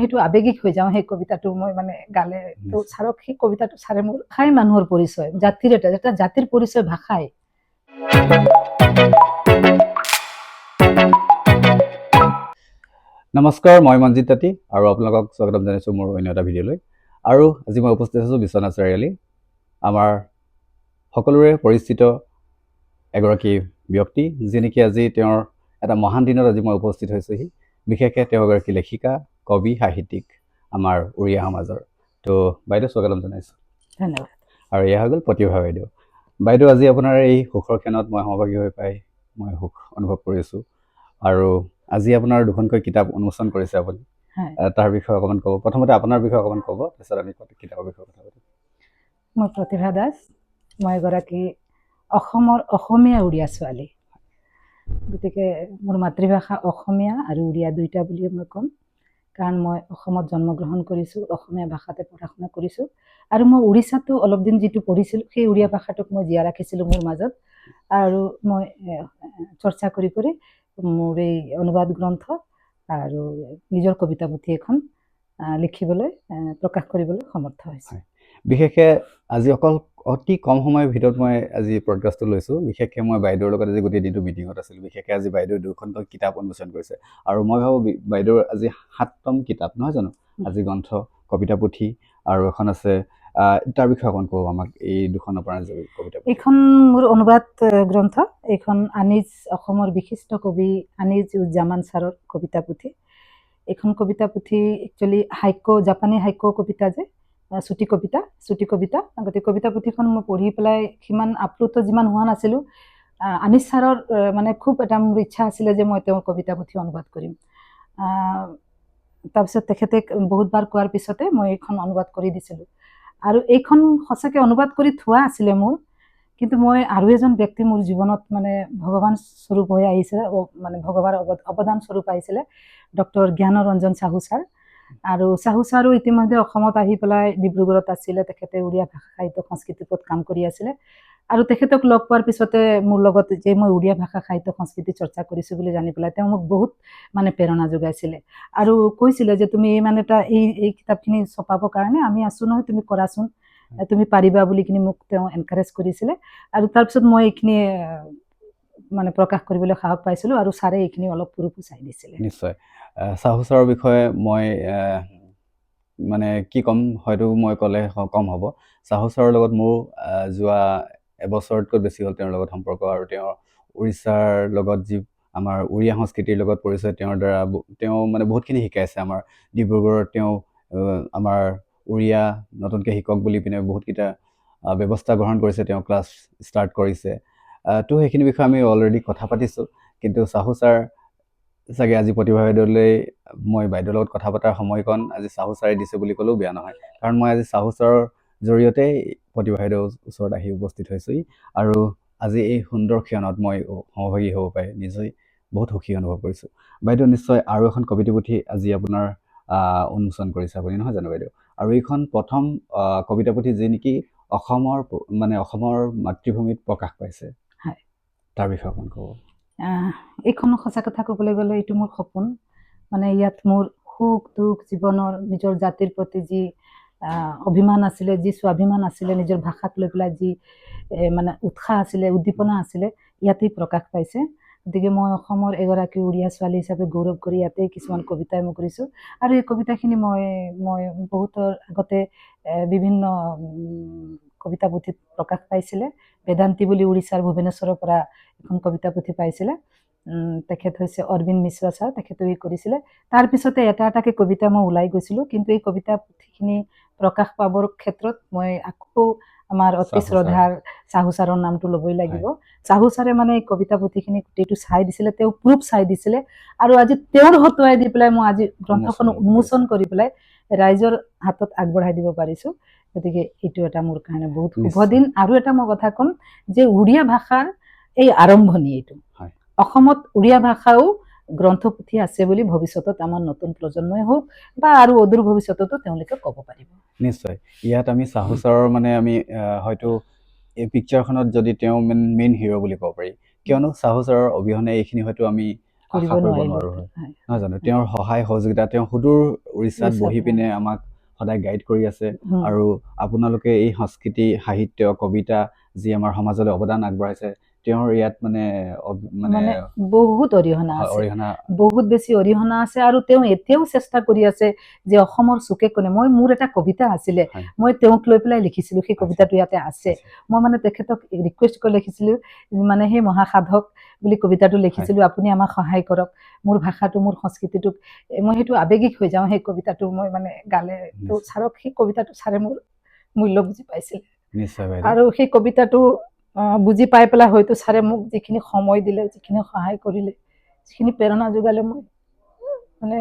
সেইটো আবেগিক হৈ যাওঁ সেই কবিতাটো মই মানে গালে তো ছাৰক সেই কবিতাটো ছাৰে মোৰ ভাষাই মানুহৰ পৰিচয় জাতিৰ এটা জাতিৰ পৰিচয় ভাষাই নমস্কাৰ মই মঞ্জিত তাঁতী আৰু আপোনালোকক স্বাগতম জনাইছোঁ মোৰ অন্য এটা ভিডিঅ'লৈ আৰু আজি মই উপস্থিত আছোঁ বিশ্বনাথ চাৰিআলি আমাৰ সকলোৰে পৰিচিত এগৰাকী ব্যক্তি যি নেকি আজি তেওঁৰ এটা মহান দিনত আজি মই উপস্থিত হৈছোহি বিশেষকৈ তেওঁ এগৰাকী লেখিকা কবি সাহিত্যিক আমাৰ উৰিয়া সমাজৰ তো বাইদেউ স্বাগতম জনাইছোঁ ধন্যবাদ আৰু এয়া হৈ গ'ল প্ৰতিভা বাইদেউ আজি আপোনাৰ এই সুখৰ ক্ষণত মই সহভাগী হৈ পাই মই সুখ অনুভৱ কৰিছোঁ আৰু আজি আপোনাৰ দুখনকৈ কিতাপ উন্মোচন কৰিছে আপুনি তাৰ বিষয়ে অকণমান ক'ব প্ৰথমতে আপোনাৰ বিষয়ে অকণমান ক'ব তাৰপিছত আমি কিতাপৰ বিষয়ে কথা পাতিম মই প্ৰতিভা দাস মই এগৰাকী অসমৰ অসমীয়া উৰিয়া ছোৱালী গতিকে মোৰ মাতৃভাষা অসমীয়া আৰু উৰিয়া দুইটা বুলিয়ে মই ক'ম কাৰণ মই অসমত জন্মগ্ৰহণ কৰিছোঁ অসমীয়া ভাষাতে পঢ়া শুনা কৰিছোঁ আৰু মই উৰিষ্যাতো অলপ দিন যিটো পঢ়িছিলোঁ সেই উৰিয়া ভাষাটোক মই জীয়াই ৰাখিছিলোঁ মোৰ মাজত আৰু মই চৰ্চা কৰি কৰি মোৰ এই অনুবাদ গ্ৰন্থ আৰু নিজৰ কবিতা পুথি এখন লিখিবলৈ প্ৰকাশ কৰিবলৈ সমৰ্থ হৈছে বিশেষকৈ আজি অকল অতি কম সময়ৰ ভিতৰত মই আজি পডকাষ্টটো লৈছোঁ বিশেষকৈ মই বাইদেউৰ লগত আজি গোটেই দিনটো মিটিঙত আছিলোঁ বিশেষকৈ আজি বাইদেউ দুখনকৈ কিতাপ উন্মোচন কৰিছে আৰু মই ভাবোঁ বাইদেউৰ আজি 7তম কিতাপ নহয় জানো আজি গ্ৰন্থ কবিতা পুথি আৰু এখন আছে তাৰ বিষয়ে অকণ ক'ব আমাক এই দুখনৰ পৰা কবিতা এইখন মোৰ অনুবাদ গ্ৰন্থ এইখন আনিজ অসমৰ বিশিষ্ট কবি আনিজ উজ্জামান ছাৰৰ কবিতা পুথি এইখন কবিতা পুথি একচুৱেলি হাইকো জাপানী হাইকো কবিতা যে চুটি কবিতা গতিকে কবিতা পুথিখন মই পঢ়ি পেলাই সিমান আপ্লুত যিমান হোৱা নাছিলোঁ আনিজ ছাৰৰ মানে খুব এটা মোৰ ইচ্ছা আছিলে যে মই তেওঁৰ কবিতা পুথি অনুবাদ কৰিম তাৰপিছত তেখেতে বহুতবাৰ কোৱাৰ পিছতে মই এইখন অনুবাদ কৰি দিছিলোঁ আৰু এইখন সঁচাকৈ অনুবাদ কৰি থোৱা আছিলে মোৰ কিন্তু মই আৰু এজন ব্যক্তি মোৰ জীৱনত মানে ভগৱান স্বৰূপ হৈ আহিছে মানে ভগৱানৰ অৱদান স্বৰূপ আহিছিলে ডক্টৰ জ্ঞানৰঞ্জন চাহু ছাৰ আৰু চাহু ছাৰো ইতিমধ্যে অসমত আহি পেলাই ডিব্ৰুগড়ত আছিলে তেখেতে উৰিয়া ভাষা সাহিত্য সংস্কৃতিৰ ওপৰত কাম কৰি আছিলে আৰু তেখেতক লগ পোৱাৰ পিছতে মোৰ লগত যে মই উৰিয়া ভাষা সাহিত্য সংস্কৃতি চৰ্চা কৰিছোঁ বুলি জানি পেলাই তেওঁ মোক বহুত মানে প্ৰেৰণা যোগাইছিলে আৰু কৈছিলে যে তুমি মানে এটা এই কিতাপখিনি ছপাবৰ কাৰণে আমি আছোঁ নহয় তুমি কৰাচোন তুমি পাৰিবা বুলি কিনি মোক তেওঁ এনকাৰেজ কৰিছিলে আৰু তাৰপিছত মই এইখিনি মানে প্ৰকাশ কৰিবলৈ সাহস পাইছিলোঁ আৰু ছাৰে এইখিনি অলপ পুৰুষো চাই দিছিলে নিশ্চয় চাহু ছাৰৰ বিষয়ে মই মানে কি ক'ম হয়তো মই ক'লে কম হ'ব চাহু ছাৰৰ লগত মোৰ যোৱা এবছৰতকৈ বেছি হ'ল তেওঁৰ লগত সম্পৰ্ক আৰু তেওঁৰ উৰিষ্যাৰ লগত যি আমাৰ উৰিয়া সংস্কৃতিৰ লগত পৰিচয় তেওঁৰ দ্বাৰা তেওঁ মানে বহুতখিনি শিকাইছে আমাৰ ডিব্ৰুগড়ত তেওঁ আমাৰ উৰিয়া নতুনকৈ শিকক বুলি পিনে বহুতকেইটা ব্যৱস্থা গ্ৰহণ কৰিছে তেওঁ ক্লাছ ষ্টাৰ্ট কৰিছে তো সেইখিনি বিষয়ে আমি অলৰেডি কথা পাতিছোঁ কিন্তু চাহু ছাৰ চাগে আজি প্ৰতিভা বাইদেউলৈ মই বাইদেউৰ লগত কথা পতাৰ সময়কণ আজি চাহু ছাৰে দিছে বুলি ক'লেও বেয়া নহয় কাৰণ মই আজি চাহু ছাৰৰ জৰিয়তে প্ৰতিভা বাইদেউৰ ওচৰত আহি উপস্থিত হৈছোঁহি আৰু আজি এই সুন্দৰ ক্ষণত মই সহভাগী হ'ব পাৰে নিজেই বহুত সুখী অনুভৱ কৰিছোঁ বাইদেউ নিশ্চয় আৰু এখন কবিতা পুথি আজি আপোনাৰ উন্মোচন কৰিছে আপুনি নহয় জানো বাইদেউ আৰু এইখন প্ৰথম কবিতা পুথি যি নেকি অসমৰ মাতৃভূমিত প্ৰকাশ পাইছে হয় তাৰ বিষয়ে অকণ ক'ব এইখন সঁচা কথা ক'বলৈ গ'লে এইটো মোৰ সপোন মানে ইয়াত মোৰ সুখ দুখ জীৱনৰ নিজৰ জাতিৰ প্ৰতি যি অভিমান আছিলে যি স্বাভিমান আছিলে নিজৰ ভাষাক লৈ পেলাই যি মানে উৎসাহ আছিলে উদ্দীপনা আছিলে ইয়াতেই প্ৰকাশ পাইছে গতিকে মই অসমৰ এগৰাকী উৰিয়া ছোৱালী হিচাপে গৌৰৱ কৰি ইয়াতেই কিছুমান কবিতাই মই কৰিছোঁ আৰু এই কবিতাখিনি মই বহুতৰ আগতে বিভিন্ন কবিতা পুথিত প্ৰকাশ পাইছিলে বেদান্তী বুলি উৰিষ্যাৰ ভুৱনেশ্বৰৰ পৰা এখন কবিতা পুথি পাইছিলে তেখেত হৈছে অৰবিন্দ মিশ্ৰ ছাৰ তেখেতে কৰিছিলে তাৰপিছতে এটা এটাকৈ কবিতা মই ওলাই গৈছিলোঁ কিন্তু এই কবিতা পুথিখিনি প্ৰকাশ পাবৰ ক্ষেত্ৰত মই আকৌ আমাৰ অতি শ্ৰদ্ধাৰ চাহু ছাৰৰ নামটো ল'বই লাগিব চাহু ছাৰে মানে এই কবিতা পুথিখিনি গোটেইটো চাই দিছিলে তেওঁ প্ৰুফ চাই দিছিলে আৰু আজি তেওঁৰ হতুৱাই দি পেলাই মই আজি গ্ৰন্থখন উন্মোচন কৰি পেলাই ৰাইজৰ হাতত আগবঢ়াই দিব পাৰিছোঁ গতিকে এইটো এটা মোৰ কাৰণে বহুত শুভ দিন আৰু এটা মই কথা ক'ম যে উৰিয়া ভাষাৰ এই আৰম্ভণি এইটো অসমত উৰিয়া ভাষাও গ্ৰন্থপুথি আছে বুলি ভৱিষ্যতত আমাৰ নতুন প্ৰজন্মই হওক বা আৰু অদূৰ ভৱিষ্যততো তেওঁলোকে ক'ব পাৰিব নিশ্চয় ইয়াত আমি চাহু ছাৰৰ মানে আমি হয়তো এই পিকচাৰখনত যদি তেওঁ মেইন হিৰ' বুলি ক'ব পাৰি কিয়নো চাহু ছাৰৰ অবিহনে এইখিনি হয়তো আমি কৰিব আশা কৰিব নোৱাৰিলো নোৱাৰো হয়। নহয় জানো তেওঁৰ সহায় সহযোগিতা তেওঁ সুদূৰ উৰিষ্যাত উৰিষ্যাত, বহি পিনে আমাক সদায় গাইড কৰি আছে উম, আৰু আপোনালোকে এই সংস্কৃতি সাহিত্য কবিতা যি আমাৰ সমাজলৈ অৱদান আগবঢ়াইছে তেওঁৰ ইয়াত মানে মানে বহুত অৰিহণা আছে, অৰিহণা বহুত বেছি অৰিহণা আছে আৰু তেওঁ এতিয়াও চেষ্টা কৰি আছে যে অসমৰ চুকে কোণে মোৰ এটা কবিতা আছিলে, হয়। মই তেওঁক লৈ পেলাই লিখিছিলো, সেই আচ্ছা, কবিতাটো ইয়াতে আছে। মই মানে তেখেতক ৰিকুৱেষ্ট কৰি লিখিছিলো, মানে সেই মহাসাধক বুলি কবিতাটো লিখিছিলো, আপুনি আমাক সহায় কৰক, মোৰ ভাষাটো মোৰ সংস্কৃতিটোক মই সেইটো আৱেগিক হৈ যাওঁ সেই কবিতাটো মই মানে গালে। তো ছাৰক সেই কবিতাটো ছাৰে মোৰ মূল্য বুজি পাইছিল নিশ্চয় বাইদেউ আৰু সেই কবিতাটো বুজি পাই পেলাই হয়তো ছাৰে মোক যিখিনি সময় দিলে, যিখিনি সহায় কৰিলে, যিখিনি প্ৰেৰণা যোগালে, মই মানে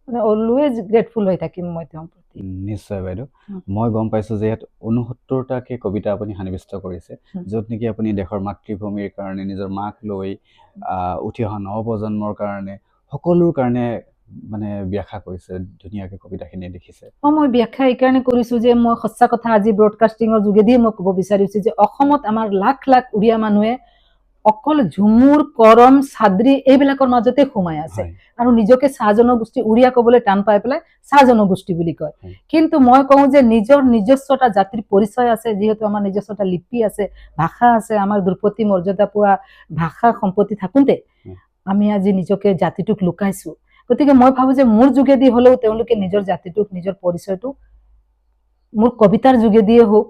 মানে অলৱেজ গ্ৰেটফুল হৈ থাকিম মই তেওঁৰ প্ৰতি। নিশ্চয় বাইদেউ মই গম পাইছো যে ইয়াত 69টাকে কবিতা আপুনি সন্নিৱিষ্ট কৰিছে, য'ত নেকি আপুনি দেশৰ মাতৃভূমিৰ কাৰণে নিজৰ মাক লৈ উঠি অহা নৱপ্ৰজন্মৰ কাৰণে সকলোৰ কাৰণে মানে ব্যাখ্যা কৰিছে, ধুনীয়াকে কবিতাখিনি লিখিছে। মই ব্যাখ্যা এইকাৰণে কৰিছো যে মই সঁচা কথা আজি ব্ৰডকাষ্টিঙৰ যোগেদিয়ে মই ক'ব বিচাৰিছো যে অসমত আমাৰ লাখ লাখ উড়িয়া মানুহে অকল ঝুমুৰ কৰম চাদ্ৰী এইবিলাকৰ মাজতে সোমাই আছে আৰু নিজকে চাহ জনগোষ্ঠী উড়িয়া ক'বলৈ টান পাই পেলাই চাহ জনগোষ্ঠী বুলি কয়। কিন্তু মই কওঁ যে নিজৰ নিজস্ব এটা জাতিৰ পৰিচয় আছে, যিহেতু আমাৰ নিজস্ব এটা লিপি আছে, ভাষা আছে, আমাৰ দ্ৰুপতি মৰ্যাদা পোৱা ভাষা সম্পত্তি থাকোঁতে আমি আজি নিজকে জাতিটোক লুকাইছো। গতিকে মই ভাবো যে মোৰ যোগেদি হলেও তেওঁলোকে নিজৰ জাতিটোক নিজৰ পৰিচয়টো মোৰ কবিতাৰ যোগেদিয়ে হওক,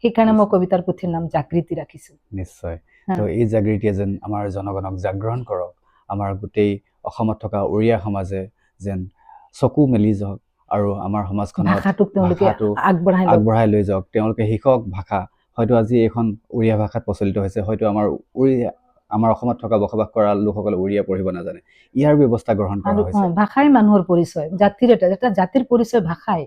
সেইকাৰণে মই কবিতাৰ পুথিৰ নাম জাগৃতি ৰাখিছো। নিশ্চয়। তো এই জাগৃতিয়ে যেন আমাৰ জনগণক জাগৰণ কৰক, আমাৰ গোটেই অসমত থকা উড়িয়া সমাজে যেন চকু মেলি যাওক আৰু আমাৰ সমাজখনত ভাষাটোক তেওঁলোকে আগবঢ়াই লৈ যাওক। তেওঁলোকে শিকক ভাষা, হয়তো আজি এইখন উড়িয়া ভাষাত প্ৰচলিত হৈছে, হয়তো আমাৰ অসমত থকা বসবাস কৰা লোকসকলে উড়িয়া পঢ়িব নাজানে, ইয়াৰ ব্যৱস্থা গ্ৰহণ কৰা হৈছে। ভাষাই মানুহৰ পৰিচয়, জাতিৰ এটা জাতিৰ পৰিচয় ভাষাই।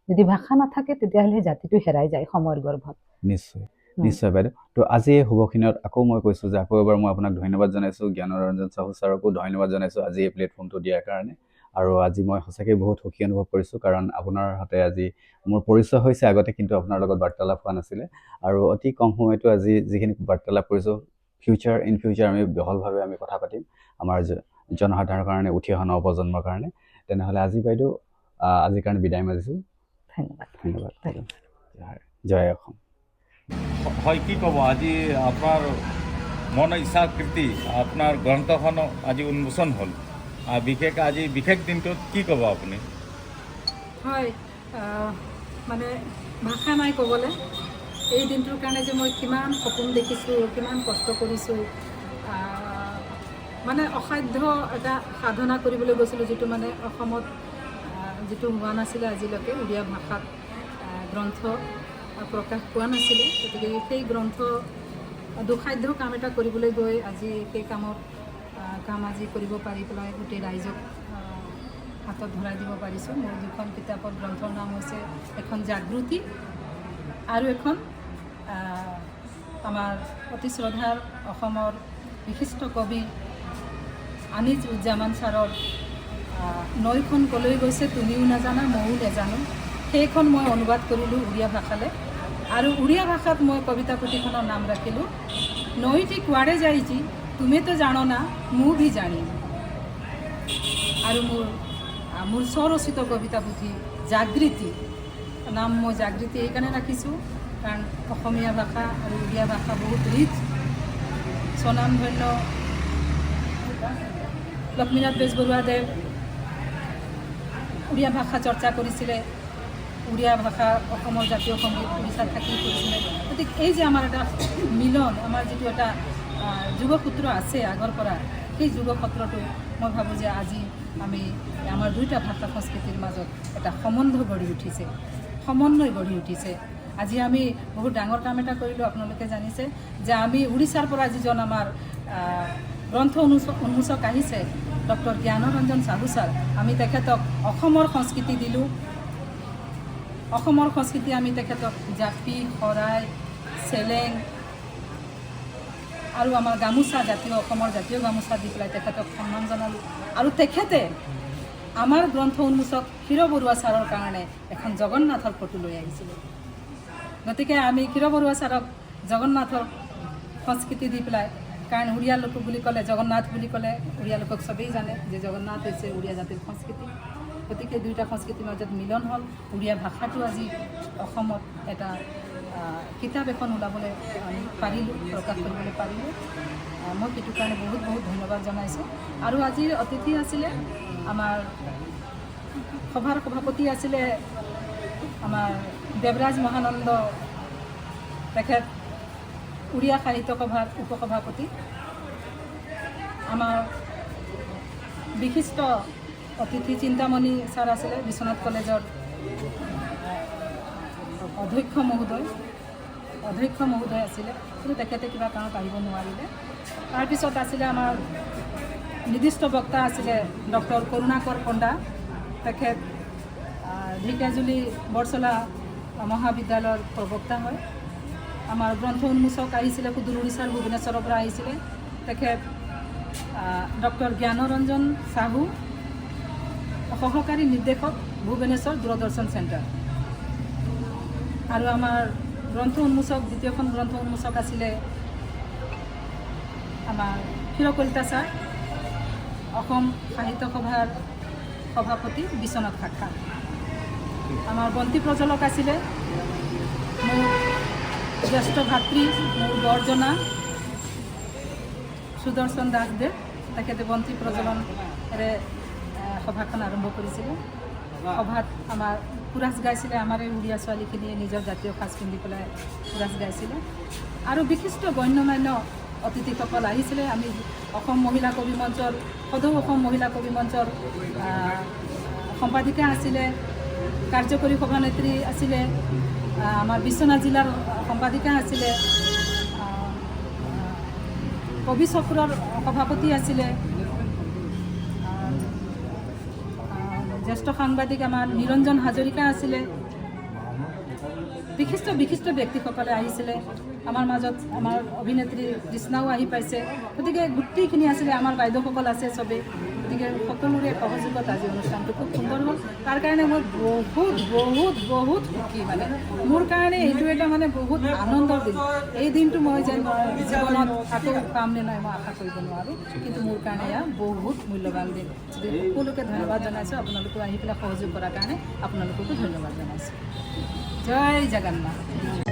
যদি ভাষা নাথাকে তেতিয়াহ'লে জাতিটো হেৰাই যায় সময়ৰ গৰ্ভত। নিশ্চয় নিশ্চয় বাইদেউ। তো আজি এই শুভখিনিত আকৌ মই কৈছোঁ যে আকৌ এবাৰ মই আপোনাক ধন্যবাদ জনাইছোঁ, জ্ঞানৰঞ্জন চাহু ছাৰকো ধন্যবাদ জনাইছোঁ আজি এই প্লেটফৰ্মটো দিয়াৰ কাৰণে। আৰু আজি মই সঁচাকৈ বহুত সুখী অনুভৱ কৰিছোঁ, কাৰণ আপোনাৰ হাতে আজি মোৰ পৰিচয় হৈছে আগতে, কিন্তু আপোনাৰ লগত বাৰ্তালাপ হোৱা নাছিলে। আৰু অতি কম সময়তো আজি যিখিনি বাৰ্তালাপ কৰিছোঁ, ইন ফিউচাৰ আমি বহলভাৱে আমি কথা পাতিম আমাৰ জনসাধাৰণৰ কাৰণে, উঠি অহা নৱপ্ৰজন্মৰ কাৰণে। তেনেহ'লে আজি বাইদেউ আজিৰ কাৰণে বিদায় মাজিছোঁ। ধন্যবাদ। জয় অসম। হয়, কি ক'ব আজি আপোনাৰ মন ইচ্ছাকৃতি আপোনাৰ গ্ৰন্থখন আজি উন্মোচন হ'ল, বিশেষ আজি বিশেষ দিনটোত কি ক'ব আপুনি? হয়, মানে ভাষা নাই ক'বলৈ। এই দিনটোৰ কাৰণে যে মই কিমান সপোন দেখিছোঁ, কিমান কষ্ট কৰিছোঁ, মানে অসাধ্য এটা সাধনা কৰিবলৈ গৈছিলোঁ, যিটো মানে অসমত যিটো হোৱা নাছিলে আজিলৈকে, উড়িয়া ভাষাত গ্ৰন্থ প্ৰকাশ পোৱা নাছিলে। গতিকে সেই গ্ৰন্থ দুসাধ্য কাম এটা কৰিবলৈ গৈ আজি সেই কাম আজি কৰিব পাৰি পেলাই গোটেই ৰাইজক হাতত ধৰাই দিব পাৰিছোঁ। মোৰ দুখন কিতাপৰ গ্ৰন্থৰ নাম হৈছে, এখন জাগৃতি আৰু এখন আমাৰ অতি শ্ৰদ্ধাৰ অসমৰ বিশিষ্ট কবি আনিছ-উজ্জামান ছাৰৰ নৈখন কলৈ গৈছে তুমিও নাজানা ময়ো নাজানো, সেইখন মই অনুবাদ কৰিলোঁ উড়িয়া ভাষালৈ। আৰু উড়িয়া ভাষাত মই কবিতা পুথিখনৰ নাম ৰাখিলোঁ নৈটি কুৱাৰে যাইছি তুমি তো জানো না মই ভি জানিম। আৰু মোৰ স্বৰচিত কবিতা পুথি জাগৃতি নাম মই জাগৃতি এইকাৰণে ৰাখিছোঁ, কাৰণ অসমীয়া ভাষা আৰু উড়িয়া ভাষা বহুত ৰিচ। স্বনামধন্য লক্ষ্মীনাথ বেজবৰুৱাদেৱ উড়িয়া ভাষা চৰ্চা কৰিছিলে, উড়িয়া ভাষা অসমৰ জাতীয় সংগীত উড়িষ্যাত থাকি কৰিছিলে। গতিকে এই যে আমাৰ এটা মিলন, আমাৰ যিটো এটা যুগসূত্ৰ আছে আগৰ পৰা, সেই যুগসূত্ৰটো মই ভাবোঁ যে আজি আমি আমাৰ দুইটা ভাষা সংস্কৃতিৰ মাজত এটা সমন্বয় গঢ়ি উঠিছে। আজি আমি বহুত ডাঙৰ কাম এটা কৰিলোঁ, আপোনালোকে জানিছে যে আমি উৰিষ্যাৰ পৰা যিজন আমাৰ গ্ৰন্থ উন্মোচক আহিছে, ডক্টৰ জ্ঞানৰঞ্জন চাহু ছাৰ, আমি তেখেতক অসমৰ সংস্কৃতি দিলোঁ। অসমৰ সংস্কৃতি আমি তেখেতক জাপি, শৰাই, চেলেং আৰু আমাৰ গামোচা, অসমৰ জাতীয় গামোচা দি পেলাই তেখেতক সন্মান জনালোঁ। আৰু তেখেতে আমাৰ গ্ৰন্থ উন্মোচক ক্ষীৰ বৰুৱা ছাৰৰ কাৰণে এখন জগন্নাথৰ ফটো লৈ আহিছিলোঁ। গতিকে আমি ক্ষীৰ বৰুৱা ছাৰক জগন্নাথৰ সংস্কৃতি দি পেলাই কাৰণ উড়িয়া লোক বুলি ক'লে জগন্নাথ বুলি ক'লে উড়িয়া লোকক চবেই জানে যে জগন্নাথ হৈছে উড়িয়া জাতিৰ সংস্কৃতি। গতিকে দুয়োটা সংস্কৃতিৰ মাজত মিলন হ'ল। উড়িয়া ভাষাটো আজি অসমত এটা কিতাপ এখন ওলাবলৈ আমি পাৰিলোঁ, প্ৰকাশ কৰিবলৈ পাৰিলোঁ। মই সেইটো কাৰণে বহুত বহুত ধন্যবাদ জনাইছোঁ। আৰু আজিৰ অতিথি আছিলে আমাৰ সভাৰ সভাপতি আছিলে আমাৰ দেৱৰাজ মহানন্দ, তেখেত উড়িয়া সাহিত্য সভাৰ উপসভাপতি। আমাৰ বিশিষ্ট অতিথি চিন্তামণি ছাৰ আছিলে, বিশ্বনাথ কলেজৰ অধ্যক্ষ মহোদয় আছিলে, কিন্তু তেখেতে কিবা কাৰণত আহিব নোৱাৰিলে। তাৰপিছত আছিলে আমাৰ নিৰ্দিষ্ট বক্তা আছিলে ডক্টৰ কৰুণাকৰ পণ্ডা, তেখেত ঢেকীয়াজুলি বৰচলা মহাবিদ্যালয়ৰ প্ৰবক্তা হয়। আমাৰ গ্ৰন্থ উন্মোচক আহিছিলে সুদূৰ উৰিষ্যাৰ ভুৱনেশ্বৰৰ পৰা আহিছিলে, তেখেত ডক্টৰ জ্ঞানৰঞ্জন চাহু, সহকাৰী নিৰ্দেশক ভুৱনেশ্বৰ দূৰদৰ্শন চেণ্টাৰ। আৰু আমাৰ গ্ৰন্থ উন্মোচক, দ্বিতীয়খন গ্ৰন্থ উন্মোচক আছিলে আমাৰ ক্ষীৰ কলিতা ছাৰ, অসম সাহিত্য সভাৰ সভাপতি বিশ্বনাথ শাখা। আমাৰ বন্তি প্ৰজ্বলক আছিলে মোৰ জ্যেষ্ঠ ভাতৃ, মোৰ বৰজনা সুদৰ্শন দাসদেৱ, তেখেতে বন্তি প্ৰজ্বলনেৰে সভাখন আৰম্ভ কৰিছিলে। সভাত আমাৰ কোৰাছ গাইছিলে, আমাৰ এই উড়িয়া ছোৱালীখিনিয়ে নিজৰ জাতীয় সাজ পিন্ধি পেলাই কোৰাছ গাইছিলে। আৰু বিশিষ্ট গণ্যমান্য অতিথিসকল আহিছিলে। আমি অসম মহিলা কবি মঞ্চৰ, সদৌ অসম মহিলা কবি মঞ্চৰ সম্পাদিকা আছিলে, কাৰ্যকৰী সভানেত্ৰী আছিলে, আমাৰ বিশ্বনাথ জিলাৰ সম্পাদিকা আছিলে, কবি চক্ৰৰ সভাপতি আছিলে, জ্যেষ্ঠ সাংবাদিক আমাৰ নিৰঞ্জন হাজৰিকা আছিলে। বিশিষ্ট ব্যক্তিসকলে আহিছিলে। আমাৰ মাজত আমাৰ অভিনেত্ৰী কৃষ্ণাও আহি পাইছে। গতিকে গোটেইখিনি আছিলে, আমাৰ বাইদেউসকল আছে চবেই। গতিকে সকলোৰে সহযোগত আজি অনুষ্ঠানটো খুব সুন্দৰ হ'ল। তাৰ কাৰণে মই বহুত সুখী। মানে মোৰ কাৰণে এইটো এটা মানে বহুত আনন্দৰ দিন। এই দিনটো মই যেন জীৱনত আকৌ পাম নে নাই মই আশা কৰিব নোৱাৰোঁ, কিন্তু মোৰ কাৰণে এয়া বহুত মূল্যৱান দিন। সকলোকে ধন্যবাদ জনাইছোঁ। আপোনালোকে আহি পেলাই সহযোগ কৰাৰ কাৰণে আপোনালোককো ধন্যবাদ জনাইছোঁ। জয় জগন্নাথ।